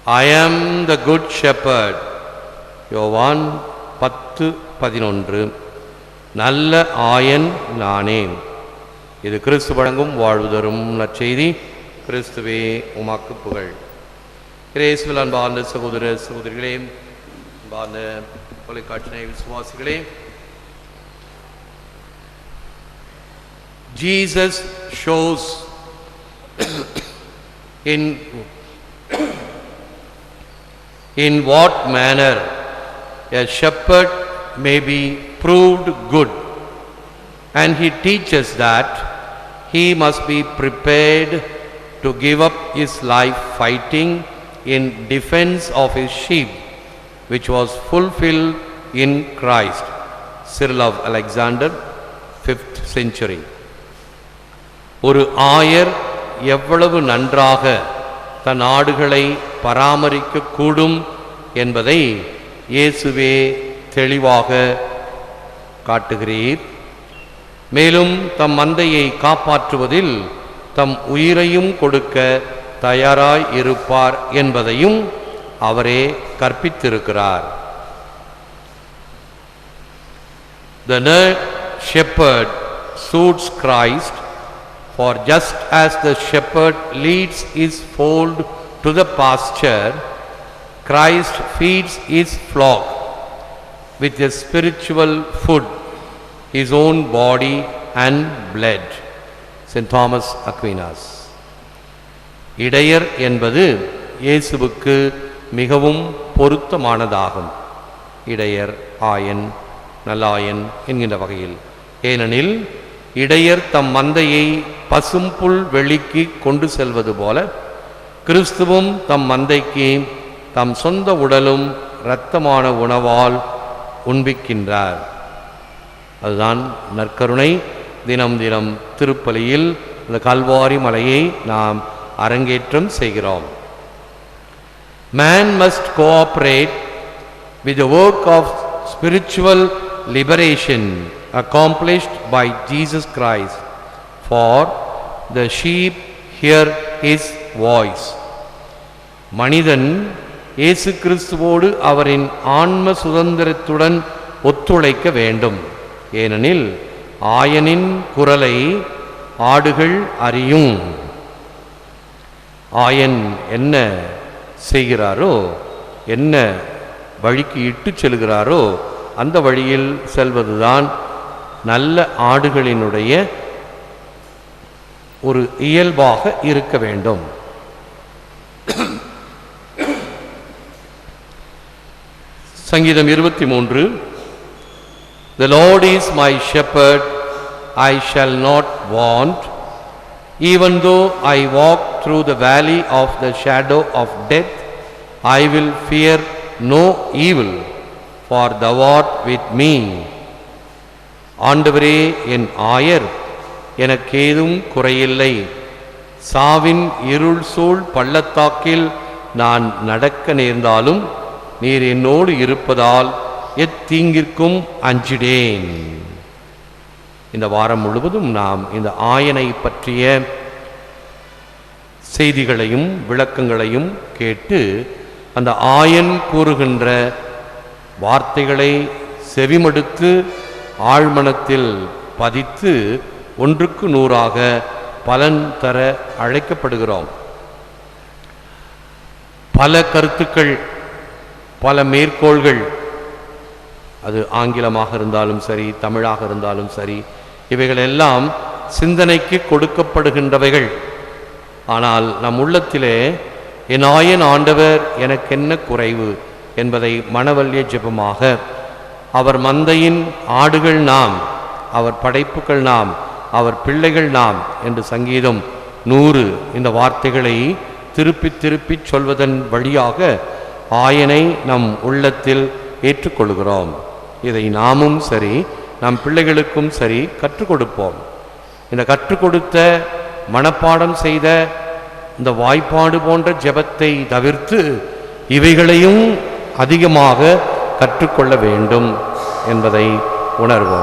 I am the good shepherd. யோவான் 10:11. நல்ல ஆயன் நானே. இது கிறிஸ்து வழங்கும் வாழ்வு தரும் நற்செய்தி. கிறிஸ்துவே உமக்கு புகழ். இயேசுவில் அன்பார்ந்த சகோதர சகோதரிகளே, அன்பார்ந்த தொலைக்காட்சி விசுவாசிகளே, Jesus shows in what manner a shepherd may be proved good, and he teaches that he must be prepared to give up his life fighting in defense of his sheep, which was fulfilled in Christ. Cyril of Alexander, 5th century. ஒரு ஆயர் எவ்வளவு நன்றாக தன் ஆடுகளை பராமரிக்க கூடும் என்பதை இயேசுவே தெளிவாக காட்டுகிறீர். மேலும் தம் மந்தையை காப்பாற்றுவதில் தம் உயிரையும் கொடுக்க தயாராய் இருப்பார் என்பதையும் அவரே கற்பித்திருக்கிறார். The shepherd suits Christ, for just as the shepherd leads his fold to the pasture, Christ feeds his flock with a spiritual food, his own body and blood. St. Thomas Aquinas. இடையர் என்பது இயேசுவுக்கு மிகவும் பொருத்தமானதாகும். இடையர், ஆயன், நல்லாயன் என்கின்ற வகையில். ஏனெனில் இடையர் தம் மந்தையை பசும்புல் வெளிக்கு கொண்டு செல்வது போல கிறிஸ்துவும் தம் மந்தைக்கு தம் சொந்த உடலும் இரத்தமான உணவால் உண்பிக்கின்றார். அதுதான் நற்கருணை. தினம் தினம் திருப்பலியில் இந்த கல்வாரி மலையை நாம் அரங்கேற்றம் செய்கிறோம். Man must cooperate with the work of spiritual liberation accomplished by Jesus Christ, for the sheep hear his voice. மனிதன் இயேசு கிறிஸ்துவோடு அவரின் ஆன்ம சுதந்திரத்துடன் ஒத்துழைக்க வேண்டும். ஏனெனில் ஆயனின் குரலை ஆடுகள் அறியும். ஆயன் என்ன செய்கிறாரோ, என்ன வழிக்கு இட்டு செல்கிறாரோ அந்த வழியில் செல்வதுதான் நல்ல ஆடுகளினுடைய ஒரு இயல்பாக இருக்க வேண்டும். சங்கீதம் 23. The Lord is my shepherd, I shall not want. Even though I walk through the valley of the shadow of death, I will fear no evil, for thou art with me. ஆண்டவரே என் ஆயர், எனக்கேதும் குறையில்லை. சாவின் இருள் சூழ் பள்ளத்தாக்கில் நான் நடக்க நேர்ந்தாலும் நீர் என்னோடு இருப்பதால் எத்தீங்கிற்கும் அஞ்சிடேன். இந்த வாரம் முழுவதும் நாம் இந்த ஆயனை பற்றிய செய்திகளையும் விளக்கங்களையும் கேட்டு அந்த ஆயன் கூறுகின்ற வார்த்தைகளை செவிமடுத்து ஆழ்மனத்தில் பதித்து 100க்கு 100ஆக பலன் தர அழைக்கப்படுகிறோம். பல கருத்துக்கள், பல மேற்கோள்கள், அது ஆங்கிலமாக இருந்தாலும் சரி, தமிழாக இருந்தாலும் சரி, இவைகளெல்லாம் சிந்தனைக்கு கொடுக்கப்படுகின்றவைகள். ஆனால் நம் உள்ளத்திலே என் ஆயன் ஆண்டவர் எனக்கென்ன குறைவு என்பதை மனவல்லிய ஜெபமாக, அவர் மந்தையின் ஆடுகள் நாம், அவர் படைப்புகள் நாம், அவர் பிள்ளைகள் நாம் என்று சங்கீதம் 100 இந்த வார்த்தைகளை திருப்பி திருப்பி சொல்வதன் வழியாக ஆயனை நம் உள்ளத்தில் ஏற்றுக்கொள்கிறோம். இதை நாமும் சரி, நம் பிள்ளைகளுக்கும் சரி கற்றுக் கொடுப்போம். இந்த கற்றுக் கொடுத்த மனப்பாடம் செய்த இந்த வாய்ப்பாடு போன்ற ஜெபத்தை தவிர்த்து இவைகளையும் அதிகமாக கற்றுக்கொள்ள வேண்டும் என்பதை உணர்வோம்.